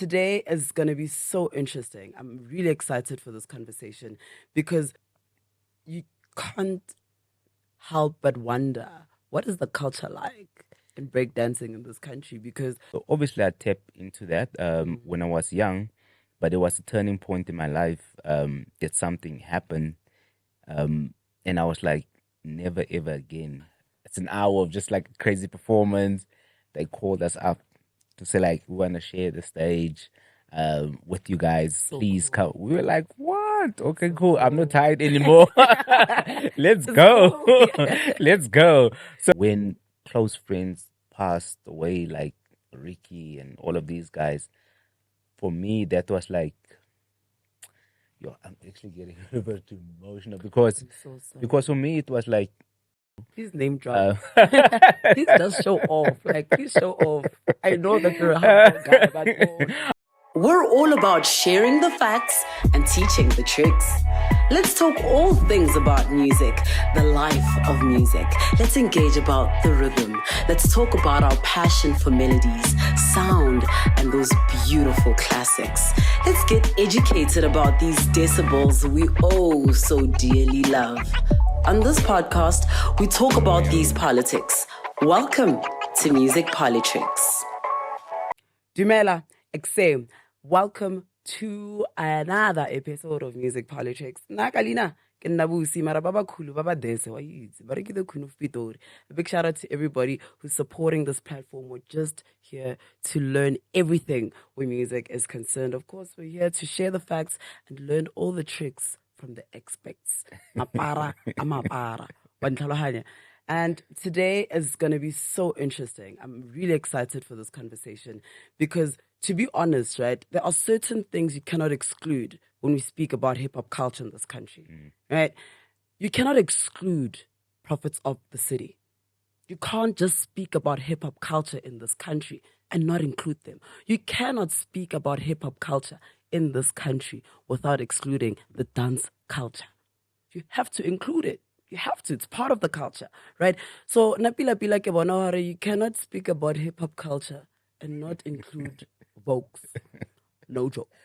today is going to be so interesting. I'm really excited for this conversation because you can't help but wonder, what is the culture like in breakdancing in this country? Because So obviously I tapped into that when I was young, but it was a turning point in my life that something happened, and I was like, never ever again. It's an hour of just like crazy performance. They called us up to say like, we want to share the stage with you guys. So Please cool. come. We were like, what? Okay, cool. I'm not tired anymore. Let's go. cool. Yeah. Let's go. So when close friends passed away, like Ricky and all of these guys, for me that was like, yo, I'm actually getting a bit emotional because I'm so sorry. because for me it was like Please name drop. uh, Please just show off. Like, please show off. I know that you're a humble guy, but we're all about sharing the facts and teaching the tricks. Let's talk all things about music, the life of music. Let's engage about the rhythm. Let's talk about our passion for melodies, sound, and those beautiful classics. Let's get educated about these decibels we oh so dearly love. On this podcast, we talk about these politics. Welcome to Music Politricks. Dumela, Exem, welcome to another episode of Music Politricks. Nakalina, Kenabusi, Marababa Kulu, Baba Dese, Bariki the Queen of Pitori. A big shout out to everybody who's supporting this platform. We're just here to learn everything where music is concerned. Of course, we're here to share the facts and learn all the tricks from the experts. Mapara, amapara. Wantlhalohanya. And today is going to be so interesting. I'm really excited for this conversation because, to be honest, right, there are certain things you cannot exclude when we speak about hip-hop culture in this country, right? You cannot exclude prophets of the city. You can't just speak about hip-hop culture in this country and not include them. You cannot speak about hip-hop culture in this country without excluding the dance culture. You have to include it. You have to. It's part of the culture, right? So, napila pila ke bona hore you cannot speak about hip-hop culture and not include Vouks. No jokes.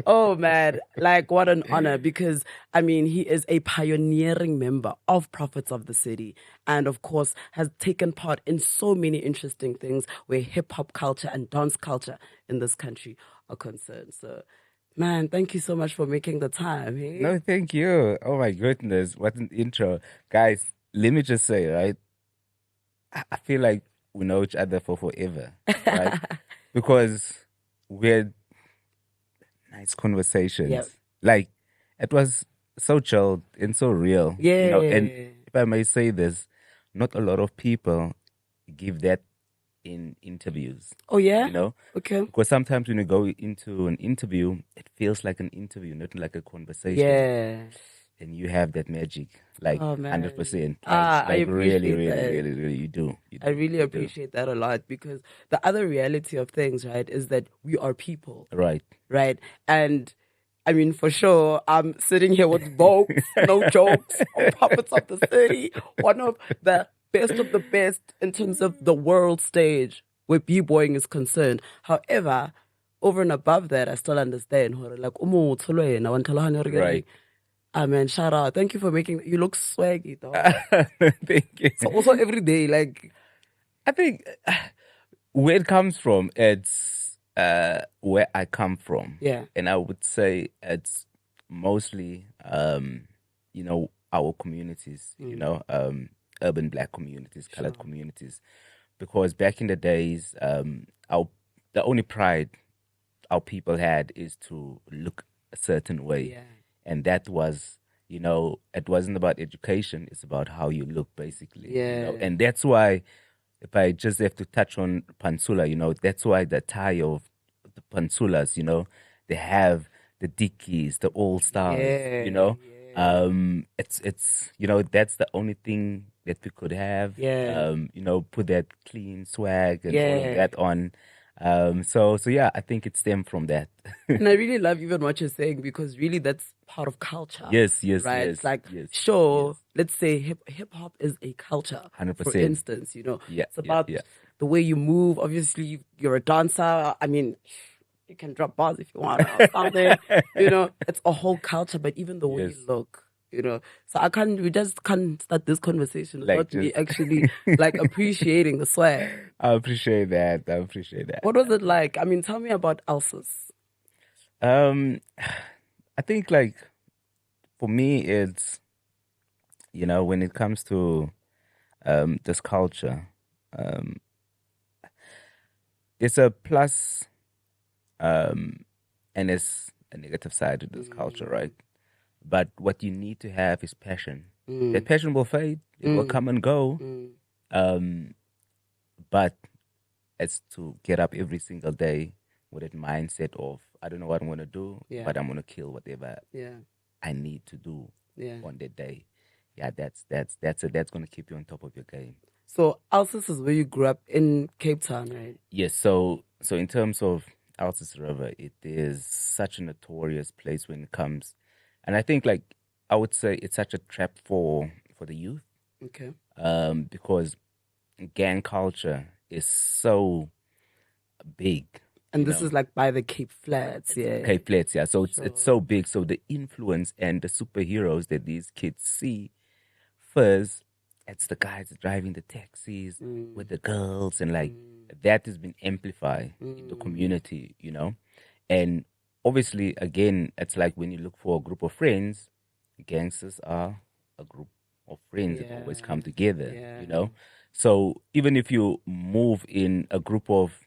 Oh, man. Like, what an honor. Because, I mean, he is a pioneering member of Prophets of the City. And, of course, has taken part in so many interesting things where hip-hop culture and dance culture in this country are concerned. So, man, thank you so much for making the time. Hey? no, thank you. Oh my goodness, what an intro. Guys, let me just say, right? I feel like we know each other for forever, right? Because we had nice conversations. Yep. Like, it was so chilled and so real. Yeah. You know, and if I may say this, not a lot of people give that in interviews. Oh, yeah? You know? Okay. Because sometimes when you go into an interview, it feels like an interview, not like a conversation. Yeah. And you have that magic, like, Oh, man. 100%. I Like really, appreciate that. really, you do. I really appreciate that a lot because the other reality of things, right, is that we are people, Right. right? And I mean, for sure, I'm sitting here with Vouks, no jokes, on Prophets of the City, one of the best in terms of the world stage where b-boying is concerned. However, over and above that, I still understand, like, Right. man, shout out. Thank you for making, you look swaggy, though. Thank you. So also every day, like, I think where it comes from, it's where I come from. yeah. And I would say it's mostly, you know, our communities, you know, urban black communities, colored communities. Because back in the days, the only pride our people had is to look a certain way. Yeah. And that was, you know, it wasn't about education, it's about how you look, basically. You know? Yeah. And that's why, if I just have to touch on Pansula, you know, that's why the tie of the Pansulas, you know, they have the Dickies, the All Stars, Yeah, you know. yeah. It's you know, that's the only thing that we could have. Yeah. You know, put that clean swag and all Yeah. of that on. So yeah, I think it stemmed from that. And I really love even what you're saying because really that's part of culture. Yes, Right? yes, It's like, yes, sure, yes. let's say hip hop is a culture. 100%. For instance, you know, Yeah, it's about yeah. the way you move. Obviously, you're a dancer. I mean, you can drop bars if you want or something. It's a whole culture, but even the way you look. So we just can't start this conversation without me actually appreciating the swag. I appreciate that. What was it like? I mean, tell me about Elsa's. I think for me, it's, when it comes to this culture, it's a plus, and it's a negative side to this culture, right? But what you need to have is passion. That passion will fade. It will come and go. But it's to get up every single day with that mindset of, I don't know what I'm going to do, but I'm going to kill whatever I need to do on that day. Yeah, that's going to keep you on top of your game. So Alsace is where you grew up in Cape Town, right? Yes. So in terms of Alsace River, it is such a notorious place when it comes. And I think I would say it's such a trap for the youth. Okay. Because gang culture is so big. And this is by the Cape Flats, yeah. Cape Flats, yeah. So it's so big. So the influence and the superheroes that these kids see first, it's the guys driving the taxis with the girls, and that has been amplified in the community, And obviously, again, it's when you look for a group of friends, gangsters are a group of friends that always come together, So even if you move in a group of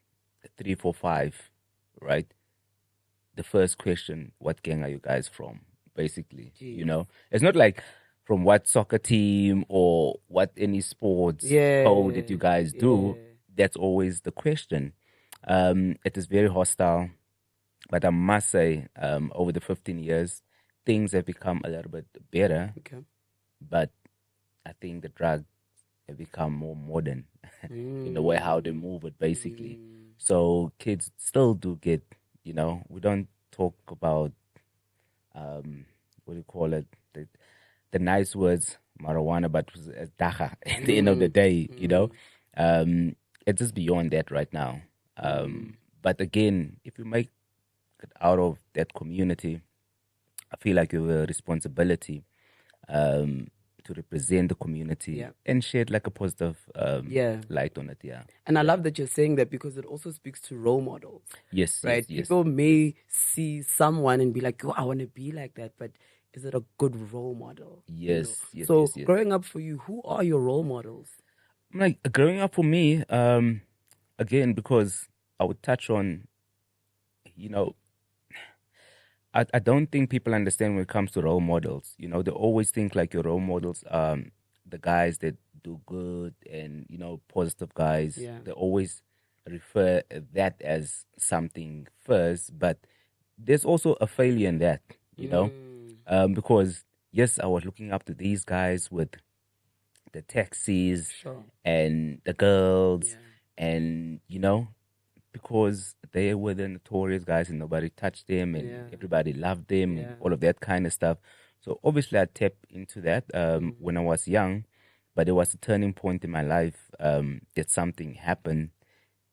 3, 4, 5, right? The first question, what gang are you guys from? Basically, It's not from what soccer team or what any sports code that you guys do. That's always the question. It is very hostile. But I must say, over the 15 years, things have become a little bit better. Okay. But I think the drugs have become more modern in the way how they move it, basically. So kids still do get, we don't talk about, what do you call it, the nice words, marijuana, but dacha at the end of the day, it's just beyond that right now. But again, if you make it out of that community, I feel like you have a responsibility to represent the community and shed a positive light on it. Yeah. And I love that you're saying that, because it also speaks to role models. Yes. Right? Yes. People may see someone and be like, oh, I want to be like that, but is it a good role model? Yes. Yes. So yes. growing up for you, who are your role models? Growing up for me, again, because I would touch on, I don't think people understand when it comes to role models. They always think your role models are the guys that do good and, positive guys. Yeah. They always refer that as something first, but there's also a failure in that, because yes, I was looking up to these guys with the taxis and the girls and, because they were the notorious guys and nobody touched them and everybody loved them and all of that kind of stuff. So obviously I tapped into that when I was young, but it was a turning point in my life that something happened,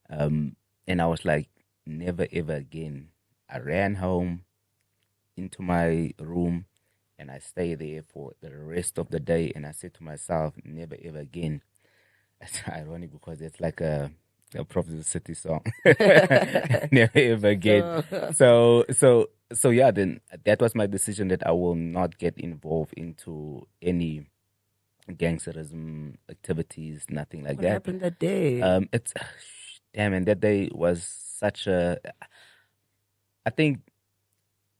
and I was like, never ever again. I ran home into my room and I stayed there for the rest of the day, and I said to myself, never ever again. It's ironic because it's like a Prophet City song. Never ever again. So yeah, then that was my decision that I will not get involved into any gangsterism activities, nothing like that. What happened that day? It's damn, and that day was such a, I think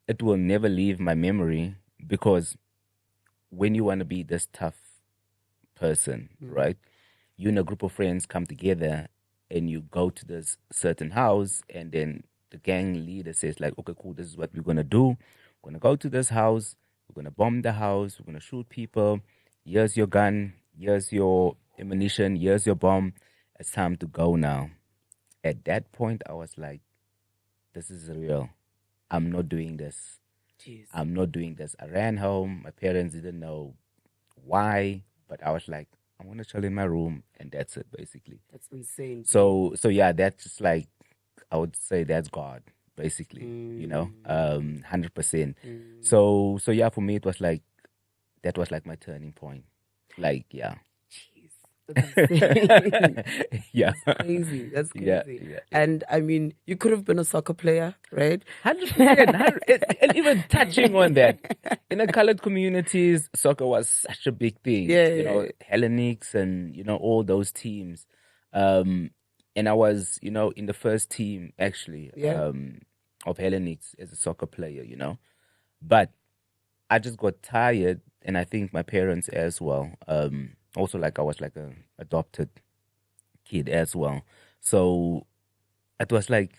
it will never leave my memory, because when you want to be this tough person, right? You and a group of friends come together and you go to this certain house, and then the gang leader says okay, cool, this is what we're going to do. We're going to go to this house. We're going to bomb the house. We're going to shoot people. Here's your gun. Here's your ammunition. Here's your bomb. It's time to go now. At that point, I was like, this is real. I'm not doing this. Jeez. I'm not doing this. I ran home. My parents didn't know why, but I was like, I want to chill in my room, and that's it, basically. That's insane. So yeah, that's just like, I would say that's God, basically. You know, 100%. So yeah, for me it was like, that was like my turning point. Like, yeah. Jeez, that's insane. Yeah. That's crazy. That's Yeah, crazy. yeah. And I mean, you could have been a soccer player, right? 100%. And even touching on that, in the colored communities, soccer was such a big thing. Yeah. You know, Hellenics and, you know, all those teams. And I was, you know, in the first team, actually, Yeah. of Hellenics as a soccer player, you know. But I just got tired, and I think my parents as well. Also, like, I was like a adopted kid as well. So it was like,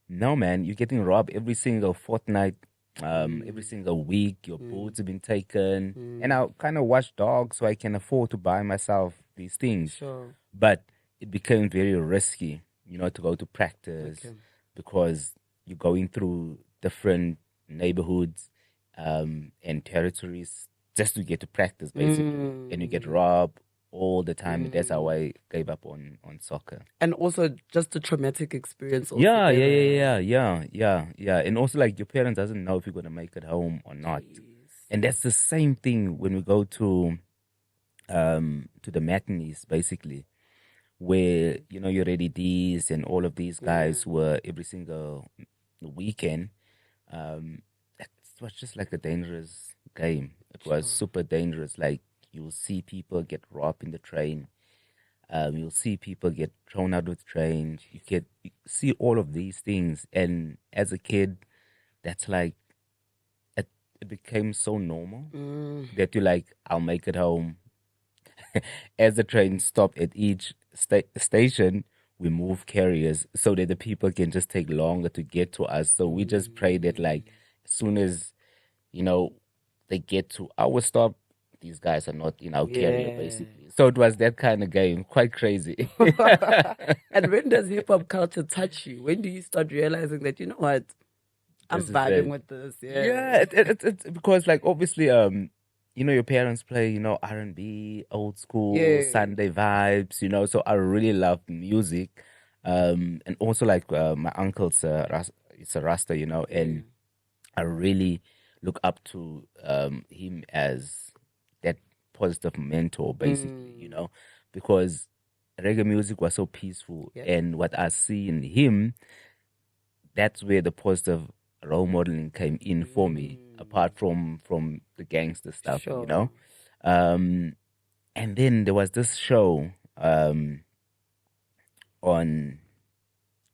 no, man, you're getting robbed every single fortnight, every single week. Your boats have been taken. And I kind of watch dogs, so I can afford to buy myself these things. Sure. But it became very risky, you know, to go to practice because you're going through different neighborhoods and territories just to get to practice, basically. And you get robbed all the time. And that's how I gave up on soccer. And also just a traumatic experience. Yeah. altogether. And also, like, your parents doesn't know if you're gonna make it home or not. And that's the same thing when we go to the matinees, basically, where, you know, your Ready D's and all of these guys were every single weekend. It was just like a dangerous game. It was super dangerous. Like, you'll see people get robbed in the train. You'll see people get thrown out of the train. You see all of these things, and as a kid, that's like, it became so normal that you're like, I'll make it home. As the train stopped at each station, we move carriers so that the people can just take longer to get to us. So we just pray that, like, as soon as, you know, they get to our stop, these guys are not in our carrier, basically. So it was that kind of game, quite crazy. And when does hip hop culture touch you? When do you start realizing that, you know what, I'm This is vibing it. with this? Yeah, it's because, like, obviously, you know, your parents play, you know, R&B, old school, Sunday vibes, you know. So I really love music, and also, like, my uncle's it's a Rasta, you know, and I really look up to him as that positive mentor, basically, you know, because reggae music was so peaceful, and what I see in him, that's where the positive role modeling came in for me, apart from the gangster stuff, you know. And then there was this show on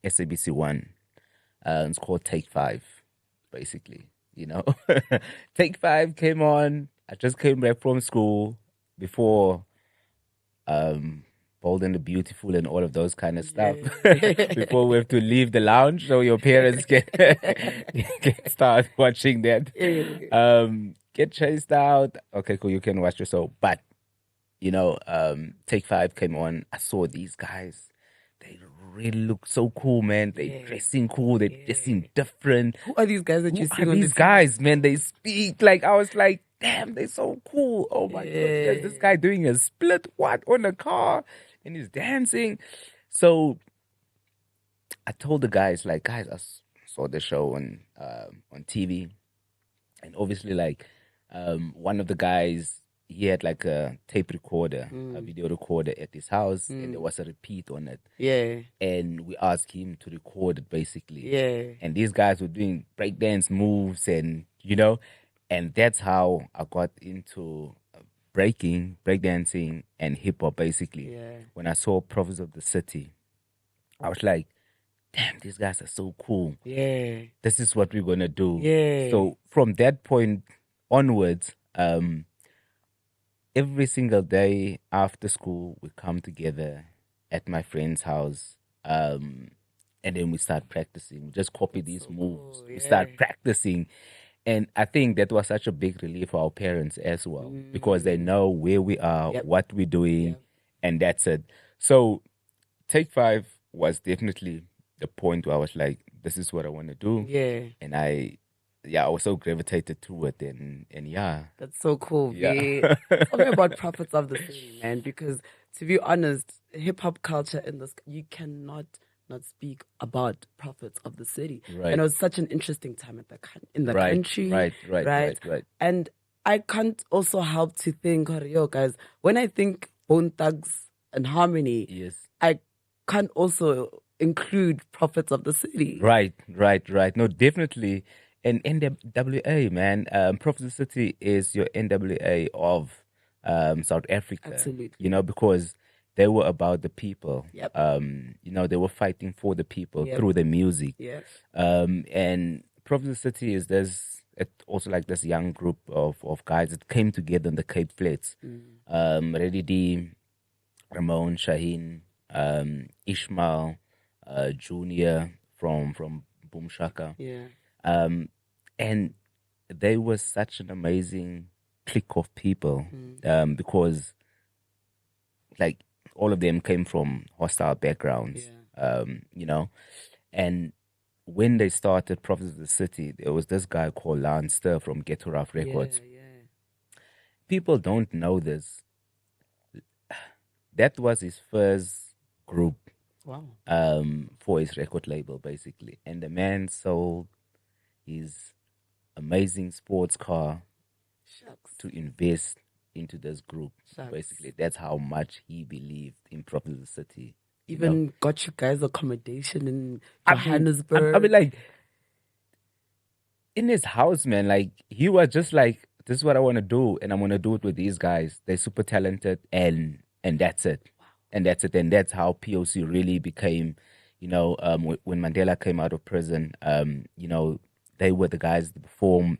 SABC One. It's called Take Five, basically. You know, Take Five came on. I just came back from school before Bold and the Beautiful and all of those kind of stuff. Before we have to leave the lounge, so your parents can start watching that. Get chased out. Okay, cool. You can watch your show, but you know, Take Five came on. I saw these guys. They really look so cool, man. They dressing cool. They dressing different. Who are these guys that you see Who are on these guys, man? They speak like, I was like, damn, they're so cool. Oh my goodness, this guy doing a split on a car and he's dancing. So I told the guys, like, guys, I saw the show on TV, and obviously, like, one of the guys, he had like a tape recorder, a video recorder at his house, and there was a repeat on it. And we asked him to record it, basically. And these guys were doing breakdance moves, and you know, and that's how I got into breakdancing, and hip hop, basically. When I saw Prophets of the City, I was like, damn, these guys are so cool. This is what we're gonna do. So from that point onwards, every single day after school, we come together at my friend's house, and then we start practicing. We just copy these moves. We start practicing. And I think that was such a big relief for our parents as well, because they know where we are, what we're doing, and that's it. So Take Five was definitely the point where I was like, this is what I want to do. And I I was so gravitated to it, and yeah, That's so cool. yeah. Tell me about Prophets of the City, man, because to be honest, hip hop culture in this, you cannot not speak about Prophets of the City. And Right, it was such an interesting time at in the right, country, right, right, right? right, right. And I can't also help to think, yo, guys, when I think Bone Thugs and Harmony, Yes. I can't also include Prophets of the City. Right, right, right. No, definitely. And NWA, man, Prophet City is your NWA of South Africa. Absolutely. You know, because they were about the people. Yep. You know, they were fighting for the people Yep. through the music. Yeah. And Prophet City is also like this young group of guys that came together in the Cape Flats. Reddy D, Ramon, Shaheen, Ishmael, Junior from Boom Shaka. Yeah. And they were such an amazing clique of people because like all of them came from hostile backgrounds, you know. And when they started Prophets of the City, there was this guy called Stehr from Ghetto Rough Records. Yeah. People don't know this. That was his first group Wow. for his record label, basically. And the man sold his amazing sports car Shucks. to invest into this group. Shucks. Basically, that's how much he believed in Prophets of the City. Even got you guys accommodation in I mean, Johannesburg. I mean, like, in his house, man, like, he was just like, this is what I want to do, and I'm going to do it with these guys. They're super talented, and that's it. And that's it. And that's how POC really became, you know, when Mandela came out of prison, you know, they were the guys that perform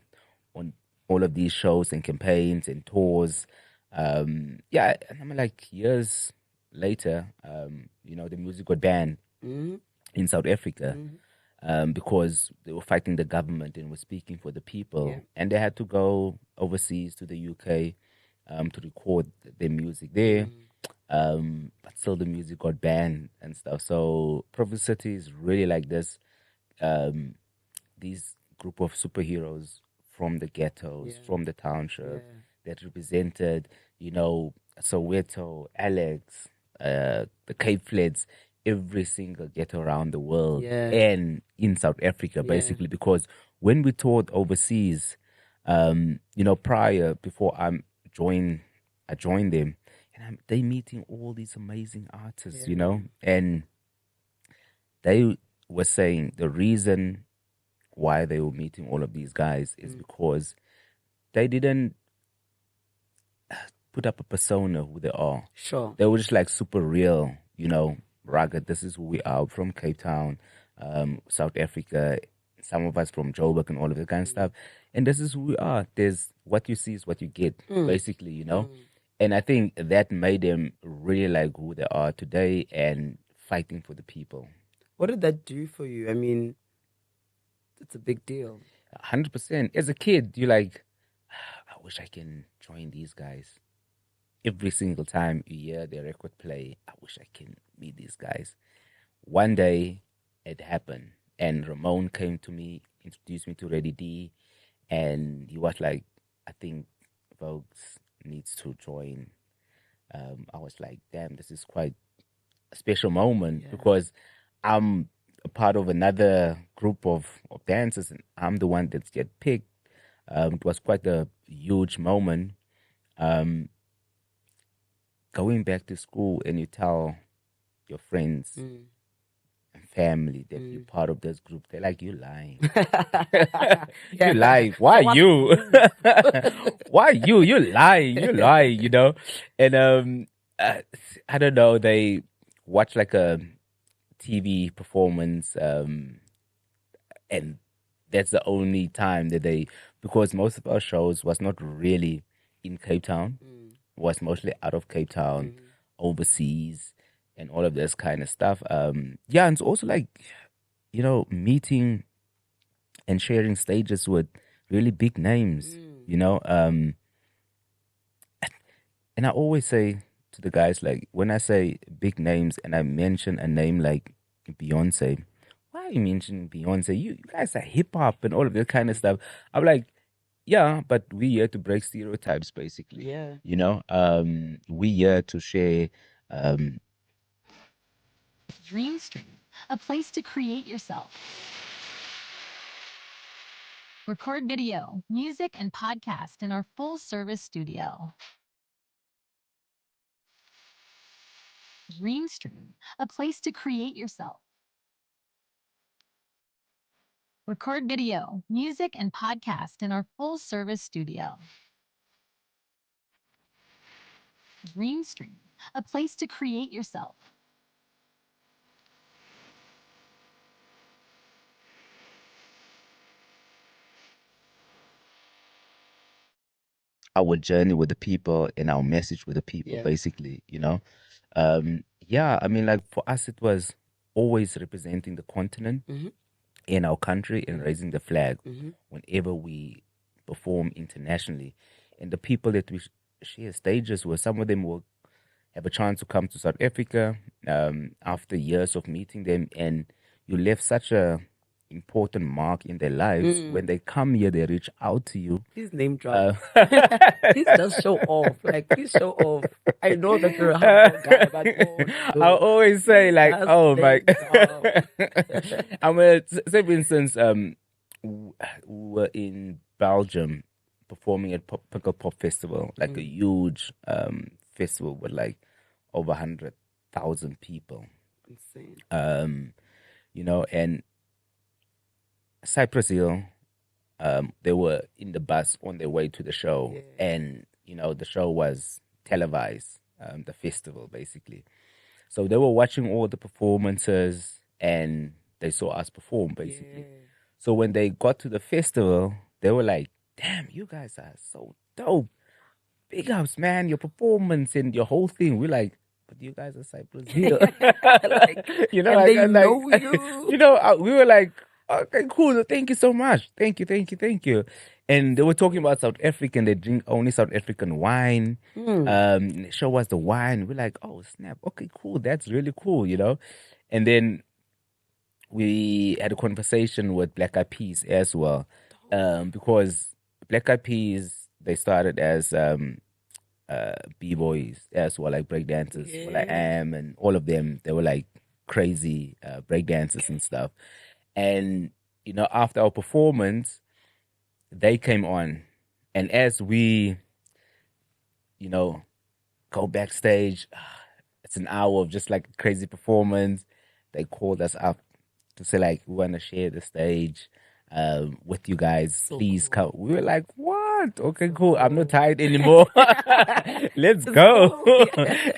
on all of these shows and campaigns and tours. Yeah, and I mean, like, years later, you know, the music got banned in South Africa because they were fighting the government and were speaking for the people. Yeah. And they had to go overseas to the UK to record their music there. But still the music got banned and stuff. So Prophet City is really like this, these group of superheroes from the ghettos, from the township that represented, you know, Soweto, Alex, the Cape Flats, every single ghetto around the world and in South Africa, basically, because when we toured overseas, you know, before I joined them, and they meeting all these amazing artists, you know, and they were saying the reason why they were meeting all of these guys is because they didn't put up a persona who they are. Sure. They were just like super real, you know, rugged. This is who we are from Cape Town, South Africa, some of us from Joburg and all of that kind of stuff. And this is who we are. There's what you see is what you get, basically, you know. And I think that made them really like who they are today and fighting for the people. What did that do for you? I mean, it's a big deal. 100%. As a kid, you're like, I wish I can join these guys. Every single time you hear their record play, I wish I can meet these guys. One day, it happened. And Ramon came to me, introduced me to Reddy D. And he was like, I think Vouks needs to join. I was like, damn, this is quite a special moment because I'm a part of another group of dancers and I'm the one that's get picked. It was quite a huge moment. Going back to school and you tell your friends and family that you're part of this group, they're like, you're lying. You're lying. Why you? Why you? You're lying. You're lying, you know? And I don't know, they watch like a TV performance and that's the only time that because most of our shows was not really in Cape Town, was mostly out of Cape Town, overseas, and all of this kind of stuff. And it's also like, you know, meeting and sharing stages with really big names, you know. And I always say to the guys, like, when I say big names and I mention a name like Beyonce, why are you mentioning Beyonce? You guys are hip hop and all of that kind of stuff. I'm like, yeah, but we here to break stereotypes, basically. Yeah. You know, we here to share. Um, Dreamstream, a place to create yourself. Record video, music, and podcast in our full-service studio. Dreamstream, a place to create yourself. Record video, music, and podcast in our full-service studio. Dreamstream, a place to create yourself. our journey with the people and our message with the people, Yeah. basically, you know. Yeah, I mean, like for us, it was always representing the continent Mhm. in our country and raising the flag Mhm. whenever we perform internationally. And the people that we share stages with, some of them will have a chance to come to South Africa after years of meeting them, and you left such a important mark in their lives. When they come here, they reach out to you. Please name drop. Please just show off. Like, please show off. I know that you're a humble guy, but I always say, like, just oh my. name I'm gonna say, for instance, we were in Belgium performing at Pickle Pop Festival, like a huge festival with like over 100,000 people. insane. You know, and Cypress Hill, they were in the bus on their way to the show, and you know the show was televised, the festival basically. So they were watching all the performances, and they saw us perform basically. So when they got to the festival, they were like, "Damn, you guys are so dope! Big ups, man! Your performance and your whole thing." We're like, "But you guys are Cypress Hill." Like, You know, and like, they like, know you. you know, we were like, okay, cool. Thank you so much. Thank you, thank you, thank you. And they were talking about South African. They drink only South African wine. Show us the wine. We're like, oh snap. Okay, cool. That's really cool. You know. And then we had a conversation with Black Eyed Peas as well, because Black Eyed Peas, they started as b-boys as well, like breakdancers. Well, I am, and all of them, they were like crazy breakdancers and stuff. And you know, after our performance, they came on, and as we, you know, go backstage, it's an hour of just like crazy performance. They called us up to say like, we want to share the stage with you guys. Please come. We were like, what? Okay, cool. I'm not tired anymore. Let's go.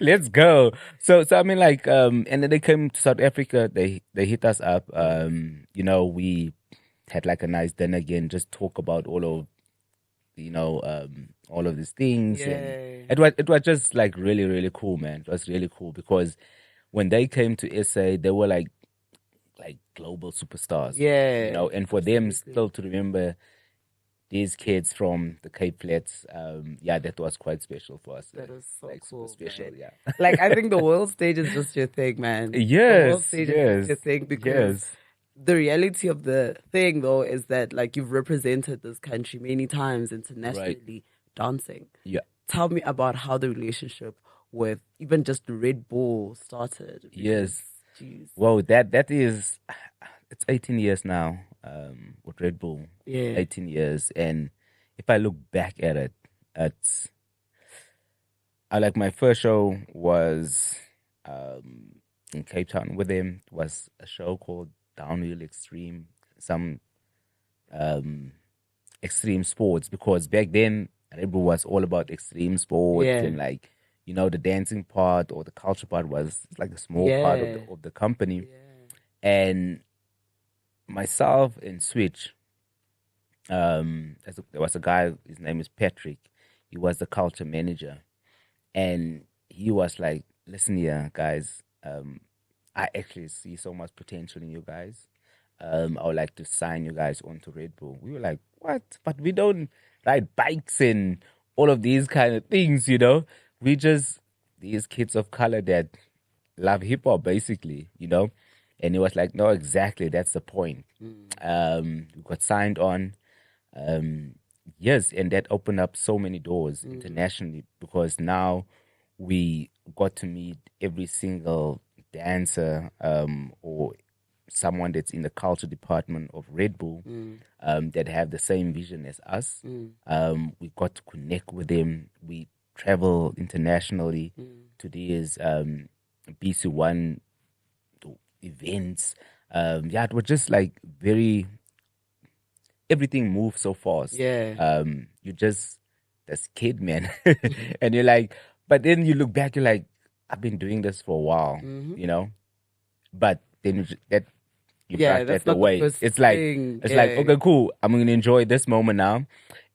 Let's go. So I mean, like, and then they came to South Africa. They hit us up. You know, we had like a nice dinner again, just talk about all of, you know, all of these things. And it was just like really, really cool, man. It was really cool because when they came to SA, they were like global superstars. You know, and for them still to remember these kids from the Cape Flats, yeah, that was quite special for us. That is so like cool, super special, man. yeah. Like, I think the world stage is just your thing, man. The world Yes, stage is just your thing because the reality of the thing, though, is that like you've represented this country many times internationally dancing. Yeah. Tell me about how the relationship with even just Red Bull started. Yes. Jeez. Well, that is, it's 18 years now with Red Bull. Yeah. 18 years. And if I look back at it, I like my first show was in Cape Town with him. It was a show called Downhill Extreme, some extreme sports, because back then Red Bull was all about extreme sports and like, you know, the dancing part or the culture part was like a small part of the company. And myself and Switch, there was a guy, his name is Patrick. He was the culture manager, and he was like, "Listen here, guys. I actually see so much potential in you guys. I would like to sign you guys onto Red Bull." We were like, "What? But we don't ride bikes and all of these kind of things, you know. We just these kids of color that love hip hop, basically, you know." And he was like, no, exactly, that's the point. We got signed on. Yes, and that opened up so many doors internationally, because now we got to meet every single dancer or someone that's in the culture department of Red Bull that have the same vision as us. We got to connect with them. We travel internationally to these BC1 events. Yeah, it was just like everything moves so fast. Yeah. You just this kid, man. And you're like, but then you look back, you're like, I've been doing this for a while, you know? But then you Yeah, brush that's that not the away. first It's like thing. okay, cool. I'm gonna enjoy this moment now.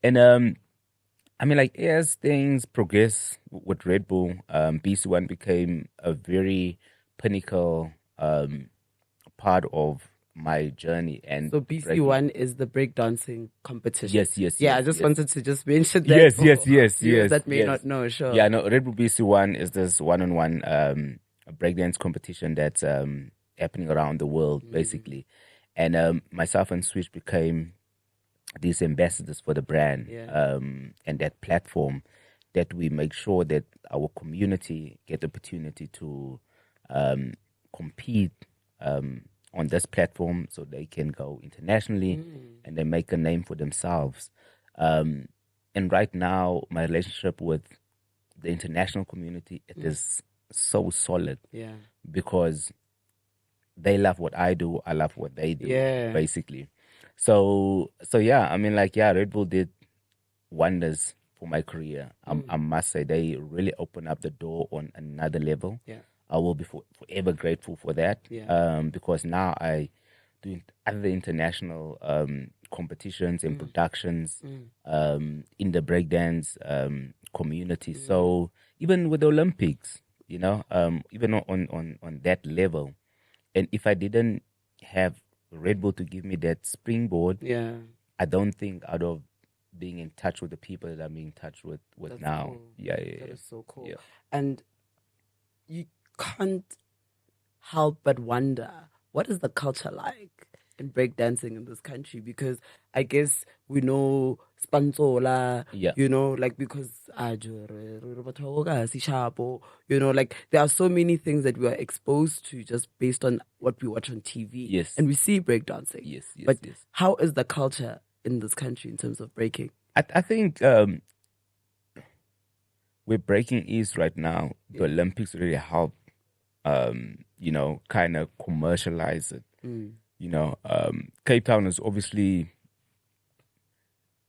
And I mean, like, as things progress with Red Bull, BC1 became a very pinnacle part of my journey. And So breaking. BC1 is the breakdancing competition. Yes, yes, Yeah, yes, I just yes. wanted to just mention that. Yes, for yes, yes, viewers yes, that may yes. not know, sure. Yeah, no, Red Bull BC1 is this one-on-one breakdance competition that's happening around the world, basically. And myself and Switch became these ambassadors for the brand, Yeah. and that platform that we make sure that our community get the opportunity to compete on this platform, so they can go internationally and they make a name for themselves. And right now, my relationship with the international community, it is so solid, Yeah. because they love what I do, I love what they do, Yeah. basically. So yeah, I mean, like, yeah, Red Bull did wonders for my career. I must say, they really opened up the door on another level. Yeah. I will be forever grateful for that. Yeah. Because now I do other international competitions and productions in the breakdance community. So even with the Olympics, you know, even on that level, and if I didn't have Red Bull to give me that springboard, Yeah. I don't think out of being in touch with the people that I'm in touch with That's now. cool. Yeah, That is so cool. Yeah. And you can't help but wonder, what is the culture like in breakdancing in this country? Because I guess we know Spanzola, Yeah. you know, like, because you know, like, there are so many things that we are exposed to just based on what we watch on TV. Yes. And we see breakdancing. Yes, yes, But yes. how is the culture in this country in terms of breaking? I think where breaking is right now, the Olympics really help, you know, kind of commercialize it. You know, Cape Town is obviously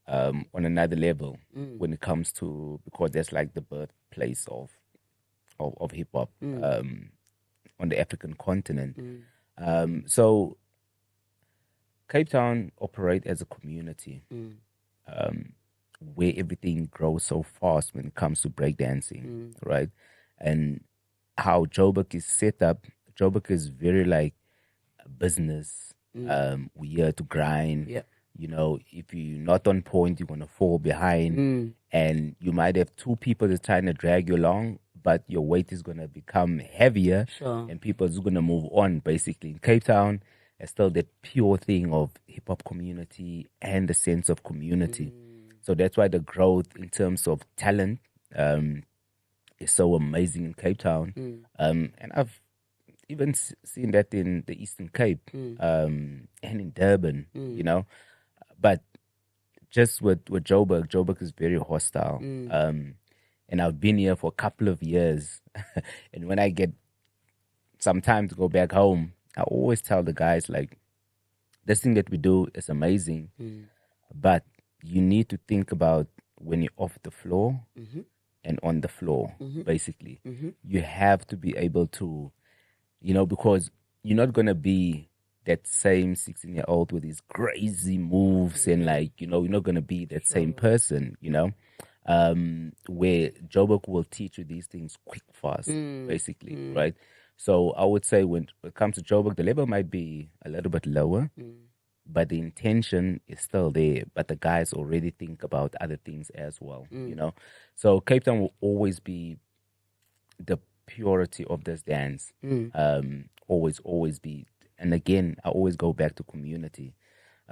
on another level when it comes to, because that's like the birthplace of hip hop on the African continent. So Cape Town operate as a community where everything grows so fast when it comes to breakdancing, right? And how Joburg is set up, Joburg is very like a business. We're here to grind. Yeah. You know, if you're not on point, you're gonna fall behind, and you might have two people that's trying to drag you along, but your weight is gonna become heavier, Sure. and people are just gonna move on. Basically, in Cape Town, it's still that pure thing of hip hop community and the sense of community. So that's why the growth in terms of talent is so amazing in Cape Town. And I've even seen that in the Eastern Cape and in Durban, you know. But just with Joburg is very hostile. And I've been here for a couple of years. And when I get some time to go back home, I always tell the guys, like, this thing that we do is amazing, but you need to think about when you're off the floor and on the floor, basically. You have to be able to, you know, because you're not going to be that same 16-year-old with these crazy moves and, like, you know, you're not going to be that same person, you know, where Joburg will teach you these things quick, fast, basically, right? So I would say when it comes to Joburg, the level might be a little bit lower, but the intention is still there. But the guys already think about other things as well, you know. So Cape Town will always be the purity of this dance. Always be. And again, I always go back to community,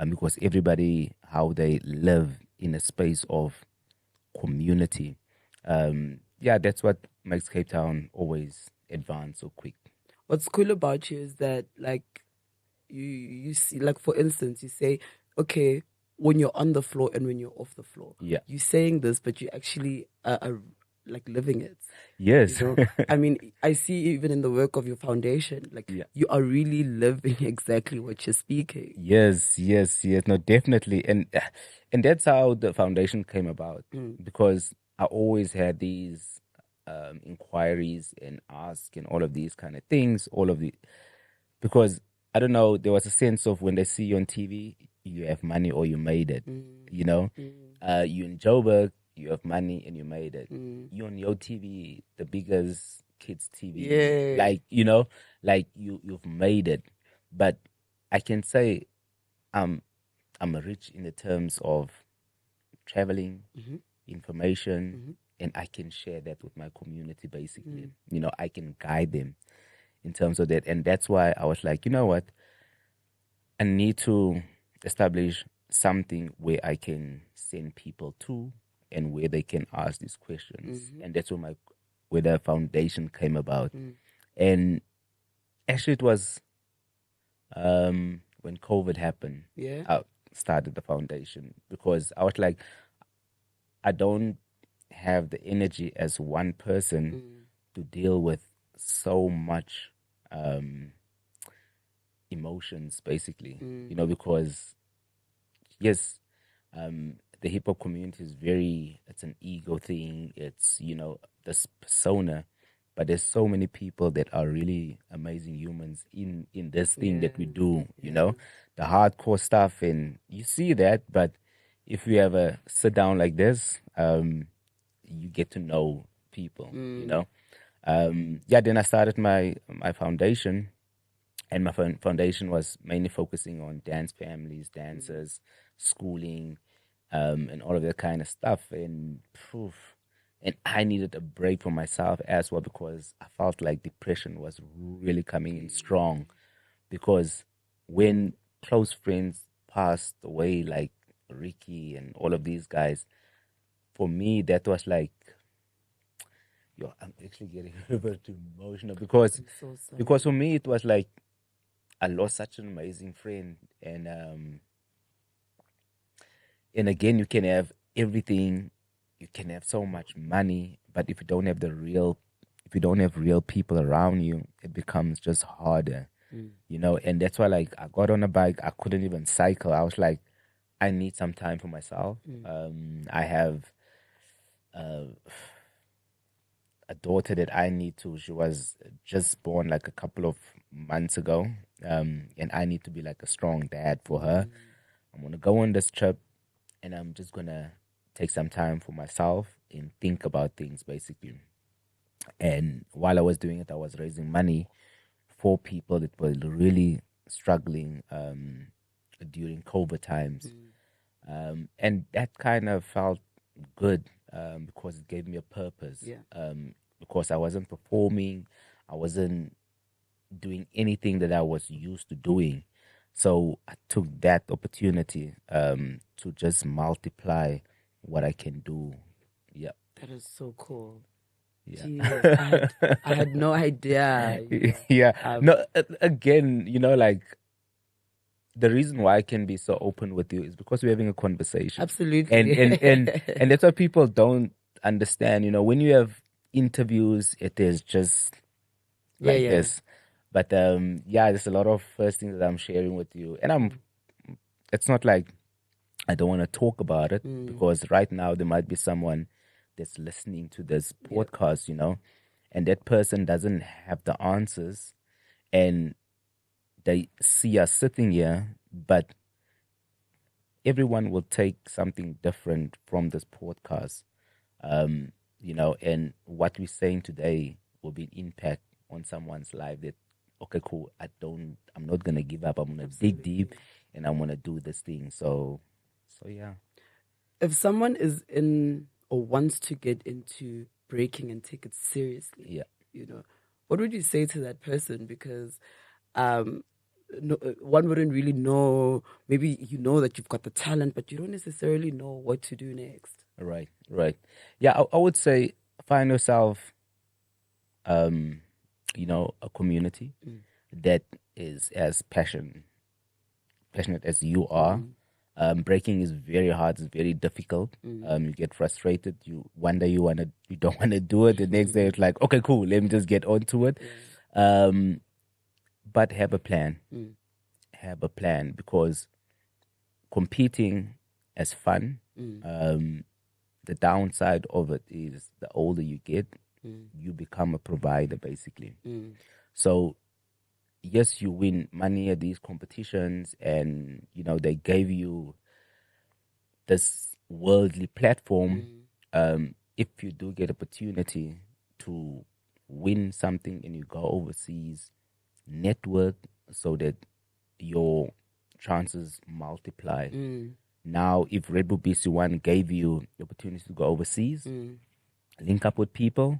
because everybody, how they live in a space of community. Yeah, that's what makes Cape Town always advance so quick. What's cool about you is that, like, you see, like, for instance, you say, okay, when you're on the floor and when you're off the floor, Yeah. you're saying this, but you actually are like living it. Yes. You know, I mean, I see even in the work of your foundation, like, you are really living exactly what you're speaking. Yes, no, definitely, and that's how the foundation came about, because I always had these inquiries and ask and all of these kind of things, because I don't know, there was a sense of when they see you on TV, you have money or you made it, you know. You in Joburg, you have money and you made it. You on your TV, the biggest kids TV, like, you know, like you've made it. But I can say I'm rich in the terms of traveling, information, and I can share that with my community. Basically, you know, I can guide them in terms of that, and that's why I was like, you know what, I need to establish something where I can send people to and where they can ask these questions, and that's where the foundation came about. And actually, it was when COVID happened, I started the foundation, because I was like, I don't have the energy as one person to deal with so much emotions, basically, you know, because yes, the hip hop community is it's an ego thing. It's, you know, this persona, but there's so many people that are really amazing humans in this thing that we do, you know, the hardcore stuff. And you see that, but if you ever sit down like this, you get to know people, you know. Yeah, then I started my foundation, and my foundation was mainly focusing on dance families, dancers, schooling, and all of that kind of stuff. And and I needed a break for myself as well, because I felt like depression was really coming in strong. Because when close friends passed away, like Ricky and all of these guys, for me that was like, yo, I'm actually getting a bit emotional, because for me it was like I lost such an amazing friend. And again, you can have everything, you can have so much money, but if you don't have real people around you, it becomes just harder, you know. And that's why, like, I got on a bike, I couldn't even cycle. I was like, I need some time for myself. I have a daughter that I need to. She was just born like a couple of months ago, and I need to be like a strong dad for her. I'm gonna go on this trip, and I'm just gonna take some time for myself and think about things, basically. And while I was doing it, I was raising money for people that were really struggling during COVID times, and that kind of felt good, because it gave me a purpose. Because I wasn't performing, I wasn't doing anything that I was used to doing. So I took that opportunity to just multiply what I can do. Yeah. That is so cool. Yeah. Jeez, I had no idea. You know. Yeah. No, again, you know, like, the reason why I can be so open with you is because we're having a conversation. Absolutely. And that's what people don't understand. You know, when you have interviews, it is just like this. But there's a lot of first things that I'm sharing with you, and it's not like I don't want to talk about it, because right now there might be someone that's listening to this podcast, you know, and that person doesn't have the answers, and they see us sitting here, but everyone will take something different from this podcast, you know, and what we're saying today will be an impact on someone's life that, okay, cool, I'm not going to give up. I'm going to dig deep, and I'm going to do this thing. So yeah. If someone is in or wants to get into breaking and take it seriously, you know, what would you say to that person? Because one wouldn't really know. Maybe you know that you've got the talent, but you don't necessarily know what to do next. Right. Yeah, I would say find yourself, a community that is as passionate as you are. Breaking is very hard. It's very difficult. You get frustrated. One day you don't wanna do it. The next day it's like, okay, cool. Let me just get onto it. But have a plan. Have a plan, because competing is fun. The downside of it is the older you get, you become a provider, basically. So yes, you win money at these competitions, and they gave you this worldly platform. If you do get opportunity to win something and you go overseas, network so that your chances multiply. Now, if Red Bull BC1 gave you the opportunity to go overseas, link up with people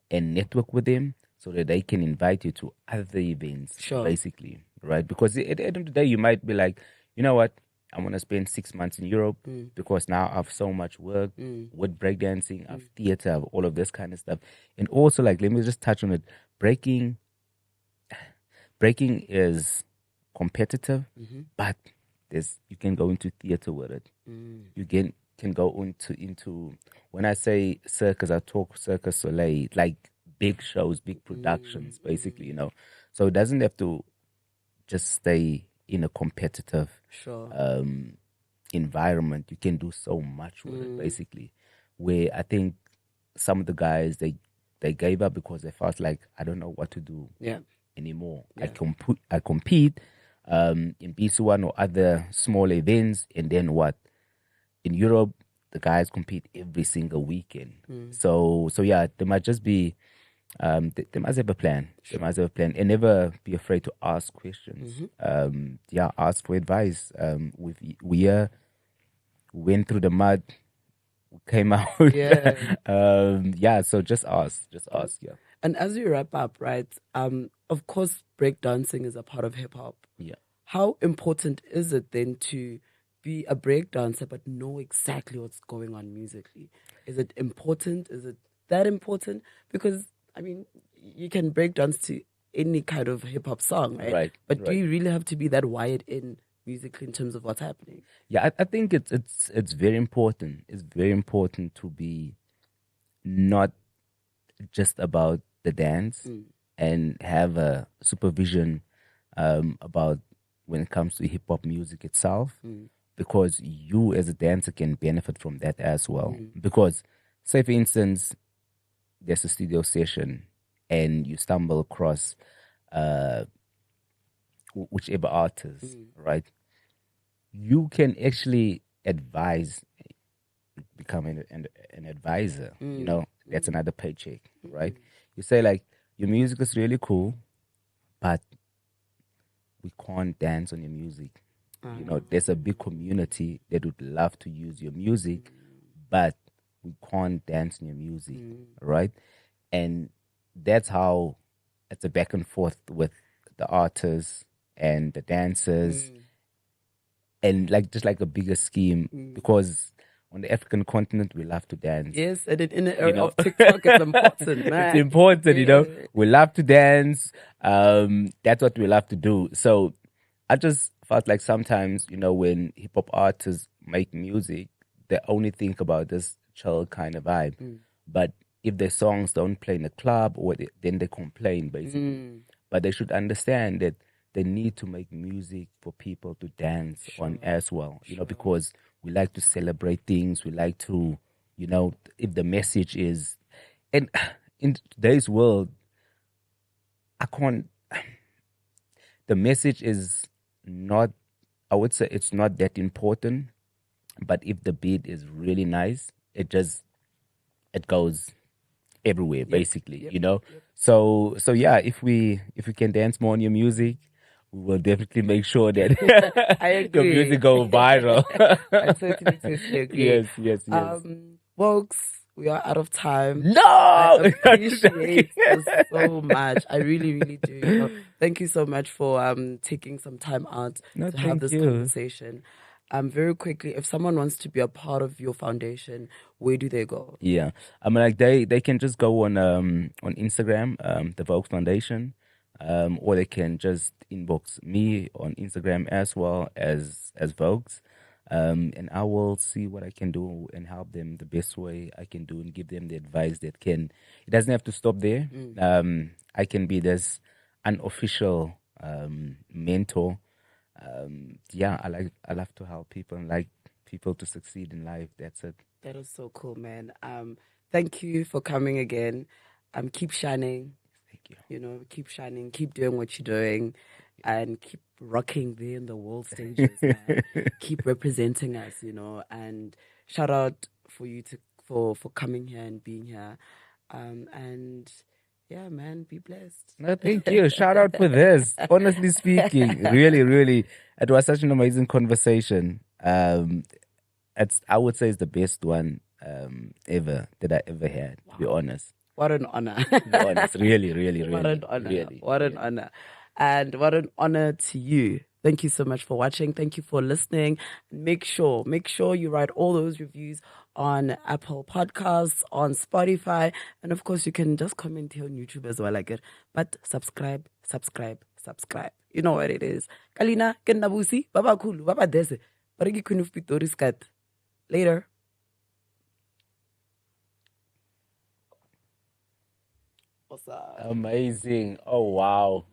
and network with them so that they can invite you to other events, basically, right? Because at the end of the day, you might be like, you know what? I want to spend 6 months in Europe because now I have so much work with breakdancing, I have theater, I have all of this kind of stuff. And also, like, let me just touch on it. Breaking is competitive, but you can go into theater with it. You can go into when I say circus, I talk Circus Soleil, like big shows, big productions, basically, So it doesn't have to just stay in a competitive environment. You can do so much with it, basically. Where I think some of the guys, they gave up because they felt like, I don't know what to do anymore. I compete in BC1 or other small events, and then what? In Europe, the guys compete every single weekend. So yeah, there might just be, they must have a plan. They must have a plan, and never be afraid to ask questions. Ask for advice. We went through the mud, came out. So just ask. Yeah. And as we wrap up, right? Of course, breakdancing is a part of hip hop. Yeah. How important is it then to be a breakdancer but know exactly what's going on musically? Is it important? Is it that important? Because I mean, you can breakdance to any kind of hip hop song, right? But do you really have to be that wired in musically in terms of what's happening? Yeah, I think it's very important. It's very important to be not just about the dance and have a supervision about when it comes to hip hop music itself, because you as a dancer can benefit from that as well. Because, say for instance, there's a studio session and you stumble across whichever artist, right? You can actually advise, become an advisor. That's another paycheck, right? You say, like, your music is really cool, but we can't dance on your music. There's a big community that would love to use your music, but we can't dance on your music, right? And that's how it's a back and forth with the artists and the dancers, and just like a bigger scheme, because on the African continent, we love to dance. Yes, and in the era of TikTok, it's important, man. It's important, We love to dance. That's what we love to do. So I just felt like sometimes, when hip-hop artists make music, they only think about this chill kind of vibe. But if their songs don't play in a club, then they complain, basically. But they should understand that they need to make music for people to dance on as well, because we like to celebrate things. We like to, if the message is, and in today's world, the message is not, I would say it's not that important, but if the beat is really nice, it goes everywhere, basically, So yeah, if we can dance more on your music, we will definitely make sure that I agree. your music go viral. I totally agree. Yes. Vouks, we are out of time. No! I appreciate this so much. I really, really do. Thank you so much for taking some time out No, to have thank this you. conversation. Very quickly, if someone wants to be a part of your foundation, where do they go? Yeah, I mean, like they can just go on Instagram, the Vouks Foundation, or they can just inbox me on Instagram as well as Vouks, and I will see what I can do and help them the best way I can do and give them the advice that can. It doesn't have to stop there. I can be this unofficial mentor. Yeah, I love to help people and like people to succeed in life. That's it. That is so cool, man. Thank you for coming again. Keep shining. Thank you. Keep shining, keep doing what you're doing, and keep rocking there in the world stages, man. Keep representing us, and shout out for you for coming here and being here. And yeah, man, be blessed. No, thank you. Shout out for this. Honestly speaking, really, really, it was such an amazing conversation. I would say it's the best one ever that I ever had. To be honest. What an honor. To be honest, really, really, really. What an honor. Really, what an honor. And what an honor to you. Thank you so much for watching. Thank you for listening. Make sure you write all those reviews on Apple Podcasts, on Spotify, and of course you can just comment here on YouTube as well, like it. But subscribe. You know what it is. Kalina, Kenabusi, Baba Kulu, Baba Dese, Bariki Queen of Pitori's cat. Later. Amazing. Oh, wow.